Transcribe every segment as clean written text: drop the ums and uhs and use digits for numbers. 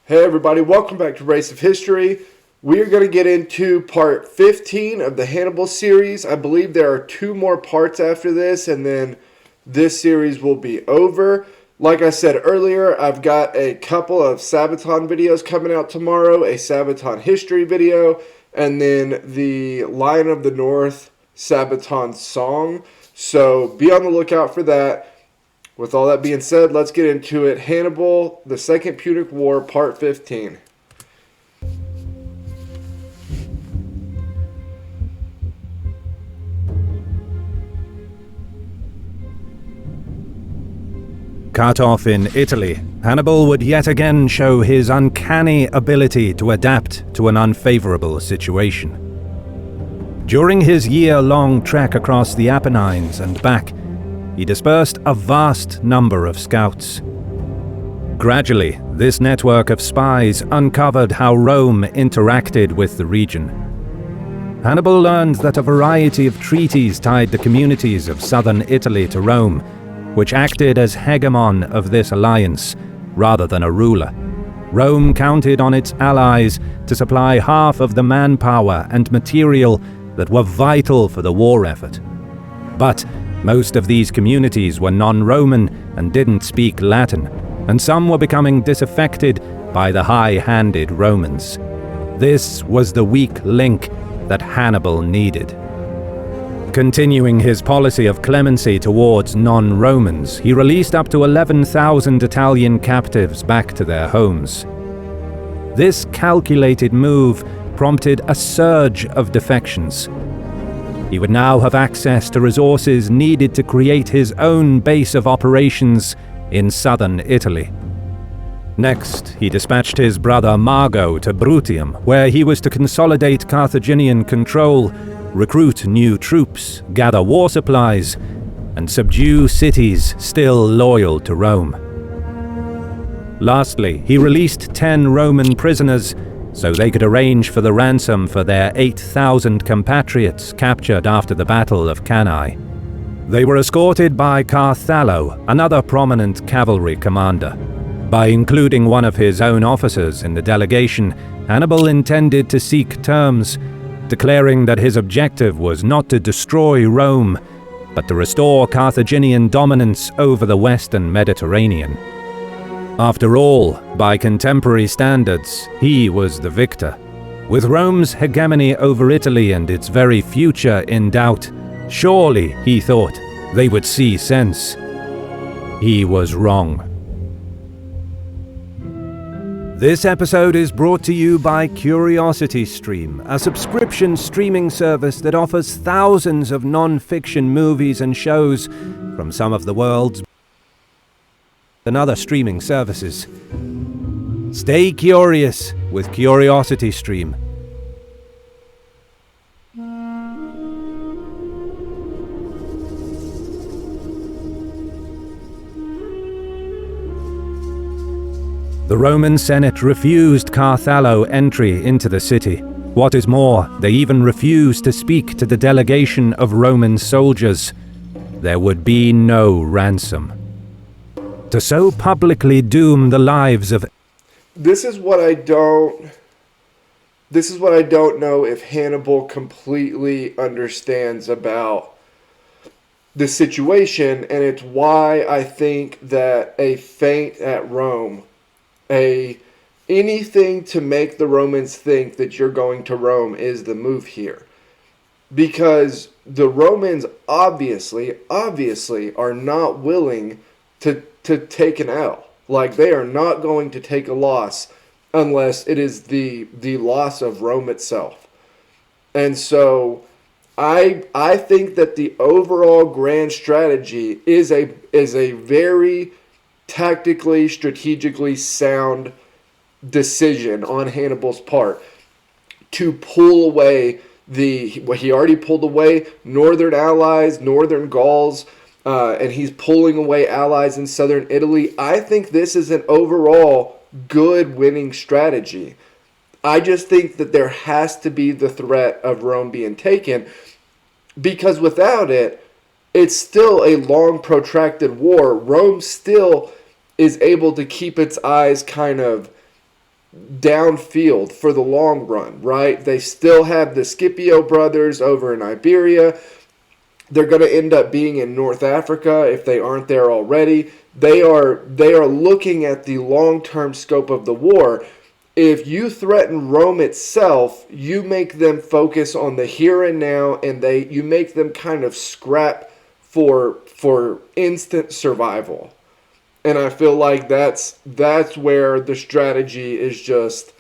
Hey everybody, welcome back to Race of History. We are going to get into part 15 of the Hannibal series. I believe there are 2 more parts after this, and then this series will be over. Like I said earlier, I've got a couple of Sabaton videos coming out tomorrow, a Sabaton history video, and then the Lion of the North Sabaton song. So be on the lookout for that. With all that being said, let's get into it. Hannibal, the Second Punic War, Part 15. Cut off in Italy, Hannibal would yet again show his uncanny ability to adapt to an unfavorable situation. During his year-long trek across the Apennines and back, he dispersed a vast number of scouts. Gradually, this network of spies uncovered how Rome interacted with the region. Hannibal learned that a variety of treaties tied the communities of southern Italy to Rome, which acted as hegemon of this alliance, rather than a ruler. Rome counted on its allies to supply half of the manpower and material that were vital for the war effort. But most of these communities were non-Roman and didn't speak Latin, and some were becoming disaffected by the high-handed Romans. This was the weak link that Hannibal needed. Continuing his policy of clemency towards non-Romans, he released up to 11,000 Italian captives back to their homes. This calculated move prompted a surge of defections. He would now have access to resources needed to create his own base of operations in southern Italy. Next, he dispatched his brother Mago to Bruttium, where he was to consolidate Carthaginian control, recruit new troops, gather war supplies, and subdue cities still loyal to Rome. Lastly, he released 10 Roman prisoners so they could arrange for the ransom for their 8,000 compatriots captured after the Battle of Cannae. They were escorted by Carthalo, another prominent cavalry commander. By including one of his own officers in the delegation, Hannibal intended to seek terms, declaring that his objective was not to destroy Rome, but to restore Carthaginian dominance over the western Mediterranean. After all, by contemporary standards, he was the victor. With Rome's hegemony over Italy and its very future in doubt, surely, he thought, they would see sense. He was wrong. This episode is brought to you by CuriosityStream, a subscription streaming service that offers thousands of non-fiction movies and shows from some of the world's and other streaming services. Stay curious with CuriosityStream. The Roman Senate refused Carthalo entry into the city. What is more, they even refused to speak to the delegation of Roman soldiers. There would be no ransom. To so publicly doom the lives of... This is what I don't know if Hannibal completely understands about the situation, and it's why I think that a feint at Rome, anything to make the Romans think that you're going to Rome is the move here. Because the Romans obviously are not willing to take an L. Like, they are not going to take a loss unless it is the loss of Rome itself. And so I think that the overall grand strategy is a very tactically, strategically sound decision on Hannibal's part to pull away he already pulled away northern allies, northern Gauls, and he's pulling away allies in southern Italy. I think this is an overall good winning strategy. I just think that there has to be the threat of Rome being taken, because without it, it's still a long, protracted war. Rome still is able to keep its eyes kind of downfield for the long run, right? They still have the Scipio brothers over in Iberia. They're going to end up being in North Africa if they aren't there already. They are looking at the long-term scope of the war. If you threaten Rome itself, you make them focus on the here and now, and you make them kind of scrap for instant survival. And I feel like that's where the strategy is just,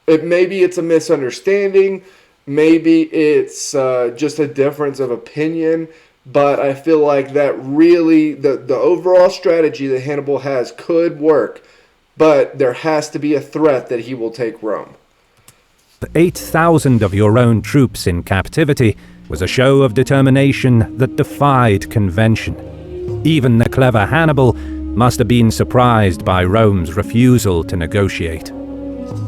maybe it's a misunderstanding, maybe it's just a difference of opinion, but I feel like that really, the overall strategy that Hannibal has could work, but there has to be a threat that he will take Rome. 8,000 of your own troops in captivity was a show of determination that defied convention. Even the clever Hannibal must have been surprised by Rome's refusal to negotiate.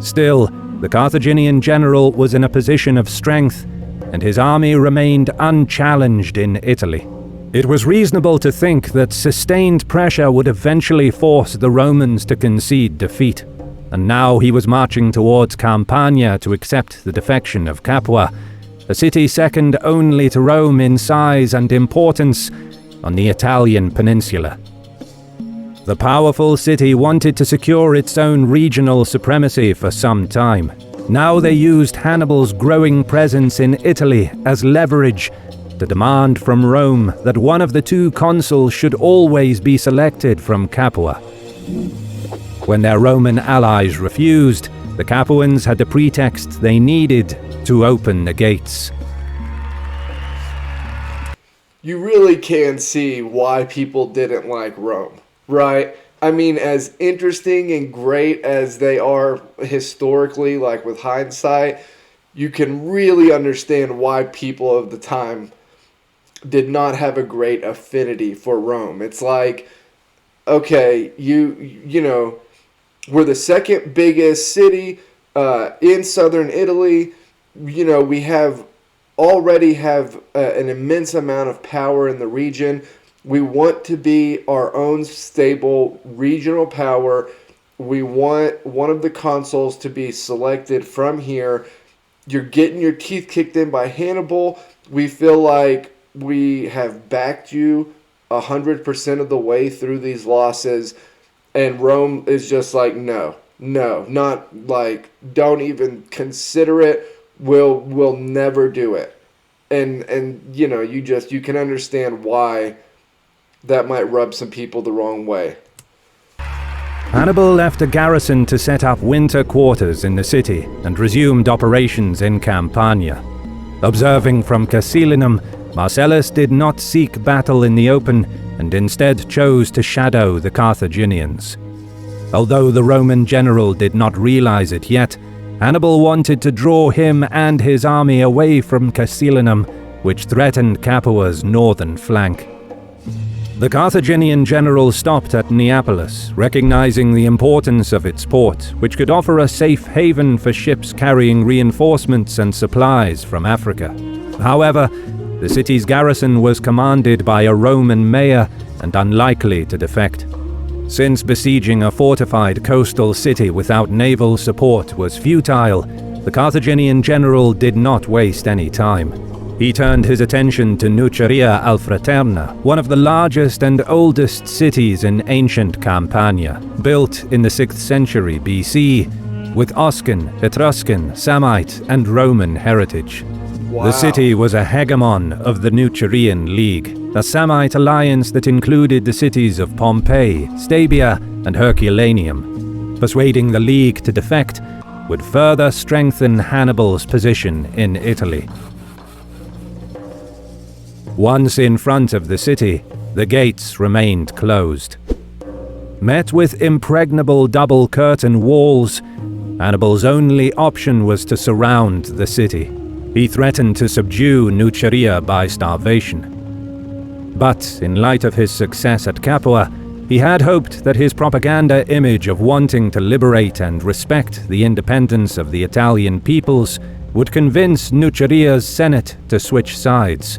Still, the Carthaginian general was in a position of strength, and his army remained unchallenged in Italy. It was reasonable to think that sustained pressure would eventually force the Romans to concede defeat, and now he was marching towards Campania to accept the defection of Capua, a city second only to Rome in size and importance on the Italian peninsula. The powerful city wanted to secure its own regional supremacy for some time. Now they used Hannibal's growing presence in Italy as leverage to demand from Rome that one of the two consuls should always be selected from Capua. When their Roman allies refused, the Capuans had the pretext they needed to open the gates. You really can see why people didn't like Rome, right? I mean, as interesting and great as they are historically, like with hindsight, you can really understand why people of the time did not have a great affinity for Rome. It's like, okay, you know, we're the second biggest city in southern Italy. You know, we already have an immense amount of power in the region. We want to be our own stable regional power. We want one of the consuls to be selected from here. You're getting your teeth kicked in by Hannibal. We feel like we have backed you 100% of the way through these losses. And Rome is just like, no, not like, don't even consider it. We'll never do it. And you know, you can understand why that might rub some people the wrong way. Hannibal left a garrison to set up winter quarters in the city and resumed operations in Campania. Observing from Casilinum, Marcellus did not seek battle in the open and instead chose to shadow the Carthaginians. Although the Roman general did not realize it yet, Hannibal wanted to draw him and his army away from Casilinum, which threatened Capua's northern flank. The Carthaginian general stopped at Neapolis, recognizing the importance of its port, which could offer a safe haven for ships carrying reinforcements and supplies from Africa. However, the city's garrison was commanded by a Roman mayor and unlikely to defect. Since besieging a fortified coastal city without naval support was futile, the Carthaginian general did not waste any time. He turned his attention to Nuceria Alfraterna, one of the largest and oldest cities in ancient Campania, built in the 6th century BC, with Oscan, Etruscan, Samnite, and Roman heritage. Wow. The city was a hegemon of the Nucerian League, a Samnite alliance that included the cities of Pompeii, Stabia, and Herculaneum. Persuading the League to defect would further strengthen Hannibal's position in Italy. Once in front of the city, the gates remained closed. Met with impregnable double curtain walls, Hannibal's only option was to surround the city. He threatened to subdue Nuceria by starvation. But in light of his success at Capua, he had hoped that his propaganda image of wanting to liberate and respect the independence of the Italian peoples would convince Nuceria's Senate to switch sides.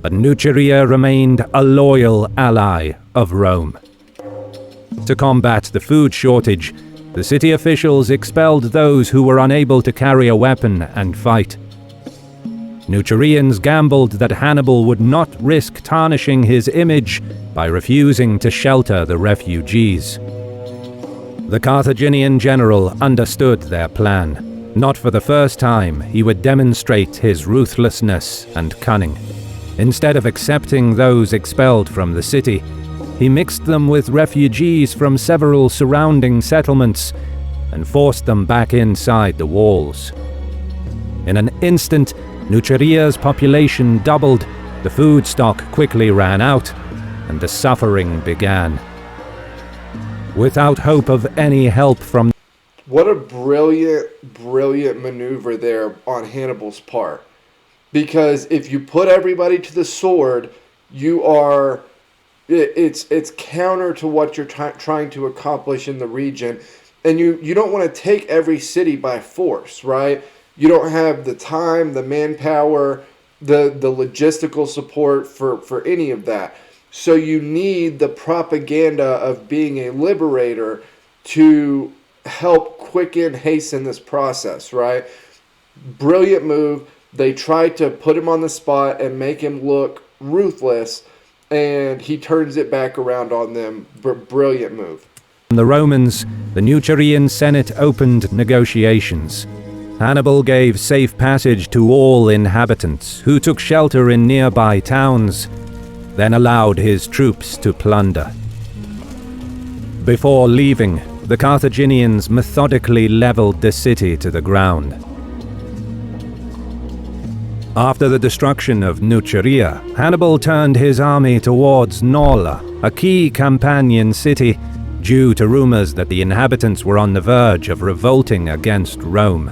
But Nuceria remained a loyal ally of Rome. To combat the food shortage, The city officials expelled those who were unable to carry a weapon and fight. Nucerians gambled that Hannibal would not risk tarnishing his image by refusing to shelter the refugees. The Carthaginian general understood their plan. Not for the first time, he would demonstrate his ruthlessness and cunning. Instead of accepting those expelled from the city, he mixed them with refugees from several surrounding settlements and forced them back inside the walls. In an instant, Nuceria's population doubled, the food stock quickly ran out, and the suffering began. Without hope of any help from... What a brilliant maneuver there on Hannibal's part. Because if you put everybody to the sword, it's counter to what you're trying to accomplish in the region. And you don't want to take every city by force, right? You don't have the time, the manpower, the logistical support for any of that. So you need the propaganda of being a liberator to help hasten this process, right? Brilliant move. They tried to put him on the spot and make him look ruthless, and he turns it back around on them. Brilliant move. The Romans, the Nucerian Senate opened negotiations. Hannibal gave safe passage to all inhabitants who took shelter in nearby towns, then allowed his troops to plunder. Before leaving, the Carthaginians methodically leveled the city to the ground. After the destruction of Nuceria, Hannibal turned his army towards Nola, a key Campanian city, due to rumors that the inhabitants were on the verge of revolting against Rome.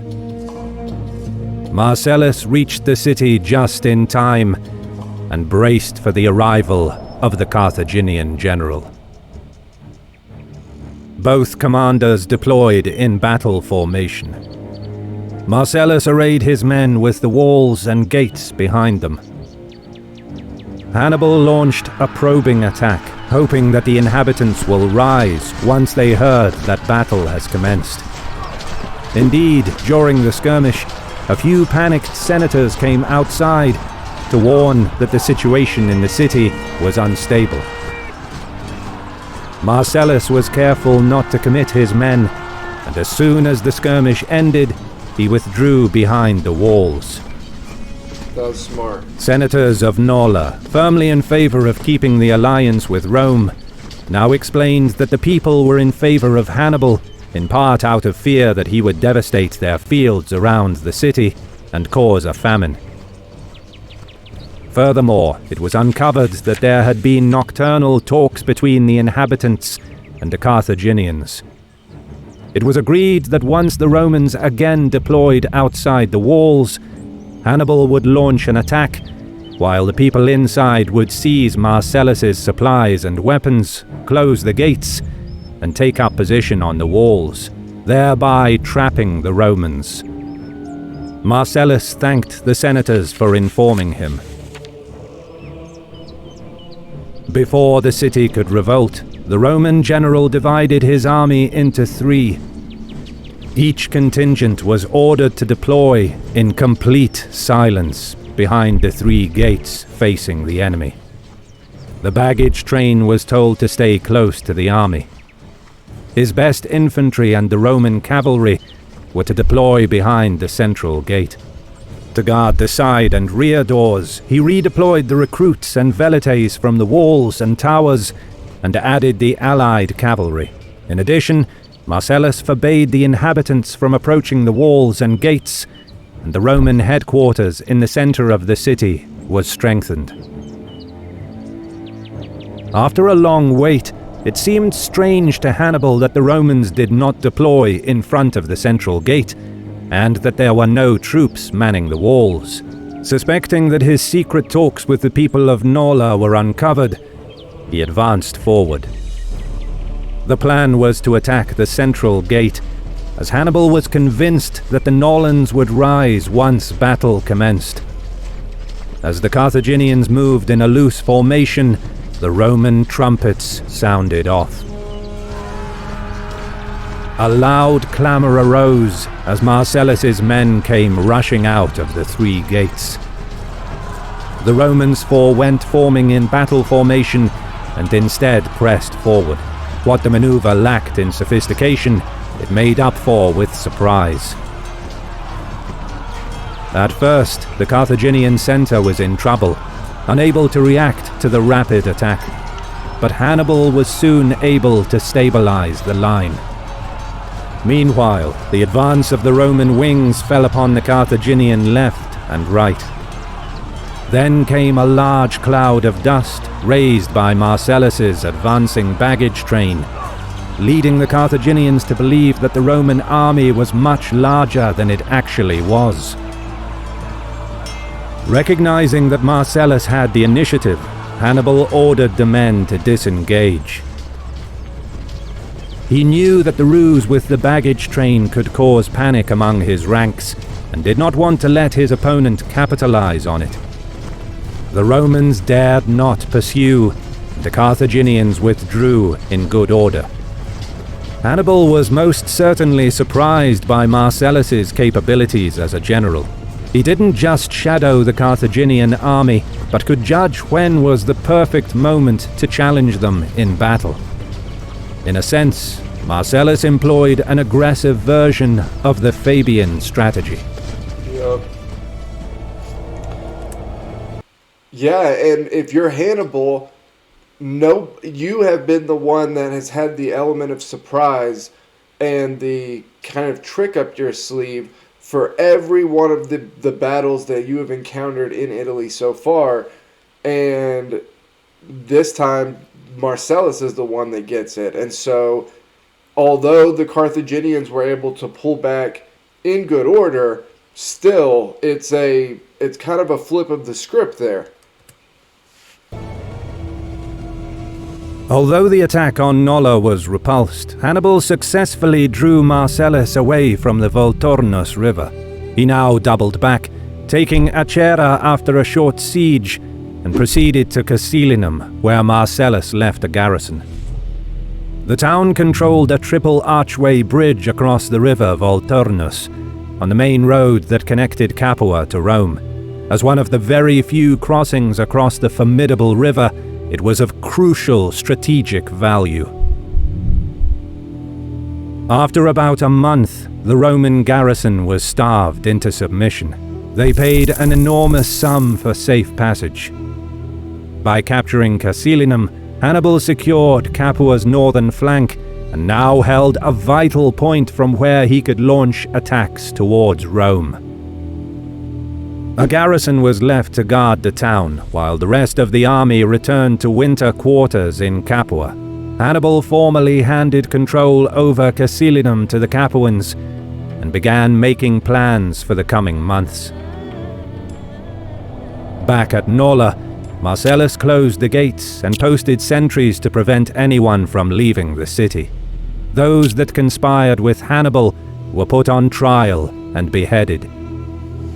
Marcellus reached the city just in time and braced for the arrival of the Carthaginian general. Both commanders deployed in battle formation. Marcellus arrayed his men with the walls and gates behind them. Hannibal launched a probing attack, hoping that the inhabitants will rise once they heard that battle has commenced. Indeed, during the skirmish, a few panicked senators came outside to warn that the situation in the city was unstable. Marcellus was careful not to commit his men, and as soon as the skirmish ended, he withdrew behind the walls. That was smart. Senators of Nola, firmly in favor of keeping the alliance with Rome, now explained that the people were in favor of Hannibal, in part out of fear that he would devastate their fields around the city and cause a famine. Furthermore, it was uncovered that there had been nocturnal talks between the inhabitants and the Carthaginians. It was agreed that once the Romans again deployed outside the walls, Hannibal would launch an attack, while the people inside would seize Marcellus's supplies and weapons, close the gates, and take up position on the walls, thereby trapping the Romans. Marcellus thanked the senators for informing him. Before the city could revolt, the Roman general divided his army into three. Each contingent was ordered to deploy in complete silence behind the three gates facing the enemy. The baggage train was told to stay close to the army. His best infantry and the Roman cavalry were to deploy behind the central gate. To guard the side and rear doors, he redeployed the recruits and velites from the walls and towers and added the allied cavalry. In addition, Marcellus forbade the inhabitants from approaching the walls and gates, and the Roman headquarters in the center of the city was strengthened. After a long wait, it seemed strange to Hannibal that the Romans did not deploy in front of the central gate, and that there were no troops manning the walls. Suspecting that his secret talks with the people of Nola were uncovered, he advanced forward. The plan was to attack the central gate, as Hannibal was convinced that the Nolans would rise once battle commenced. As the Carthaginians moved in a loose formation, the Roman trumpets sounded off. A loud clamour arose as Marcellus's men came rushing out of the 3 gates. The Romans forewent forming in battle formation and instead pressed forward. What the maneuver lacked in sophistication, it made up for with surprise. At first, the Carthaginian centre was in trouble, unable to react to the rapid attack. But Hannibal was soon able to stabilize the line. Meanwhile, the advance of the Roman wings fell upon the Carthaginian left and right. Then came a large cloud of dust raised by Marcellus's advancing baggage train, leading the Carthaginians to believe that the Roman army was much larger than it actually was. Recognizing that Marcellus had the initiative, Hannibal ordered the men to disengage. He knew that the ruse with the baggage train could cause panic among his ranks, and did not want to let his opponent capitalize on it. The Romans dared not pursue, and the Carthaginians withdrew in good order. Hannibal was most certainly surprised by Marcellus's capabilities as a general. He didn't just shadow the Carthaginian army, but could judge when was the perfect moment to challenge them in battle. In a sense, Marcellus employed an aggressive version of the Fabian strategy. Yep. Yeah, and if you're Hannibal, you have been the one that has had the element of surprise and the kind of trick up your sleeve for every one of the battles that you have encountered in Italy so far. And this time, Marcellus is the one that gets it. And so, although the Carthaginians were able to pull back in good order, still, it's kind of a flip of the script there. Although the attack on Nola was repulsed, Hannibal successfully drew Marcellus away from the Volturnus river. He now doubled back, taking Acera after a short siege, and proceeded to Casilinum, where Marcellus left a garrison. The town controlled a triple archway bridge across the river Volturnus, on the main road that connected Capua to Rome. As one of the very few crossings across the formidable river, it was of crucial strategic value. After about a month, the Roman garrison was starved into submission. They paid an enormous sum for safe passage. By capturing Casilinum, Hannibal secured Capua's northern flank and now held a vital point from where he could launch attacks towards Rome. A garrison was left to guard the town, while the rest of the army returned to winter quarters in Capua. Hannibal formally handed control over Casilinum to the Capuans and began making plans for the coming months. Back at Nola, Marcellus closed the gates and posted sentries to prevent anyone from leaving the city. Those that conspired with Hannibal were put on trial and beheaded.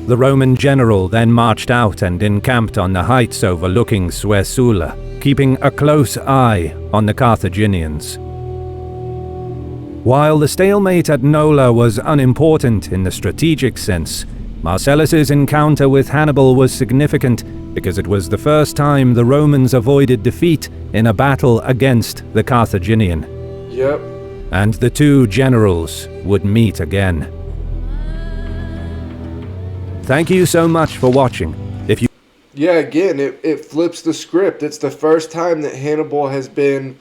The Roman general then marched out and encamped on the heights overlooking Suessula, keeping a close eye on the Carthaginians. While the stalemate at Nola was unimportant in the strategic sense, Marcellus's encounter with Hannibal was significant because it was the first time the Romans avoided defeat in a battle against the Carthaginian. Yep. And the two generals would meet again. Thank you so much for watching. Again, it flips the script. It's the first time that Hannibal has been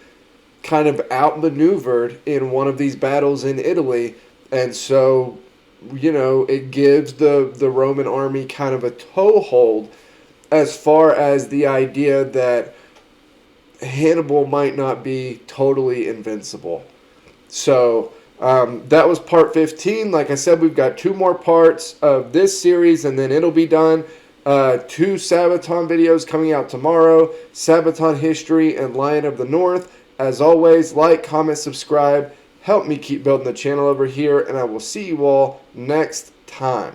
kind of outmaneuvered in one of these battles in Italy. And so, it gives the Roman army kind of a toehold as far as the idea that Hannibal might not be totally invincible. So, that was part 15. Like I said, we've got 2 more parts of this series, and then it'll be done. 2 Sabaton videos coming out tomorrow. Sabaton History and Lion of the North. As always, like, comment, subscribe. Help me keep building the channel over here, and I will see you all next time.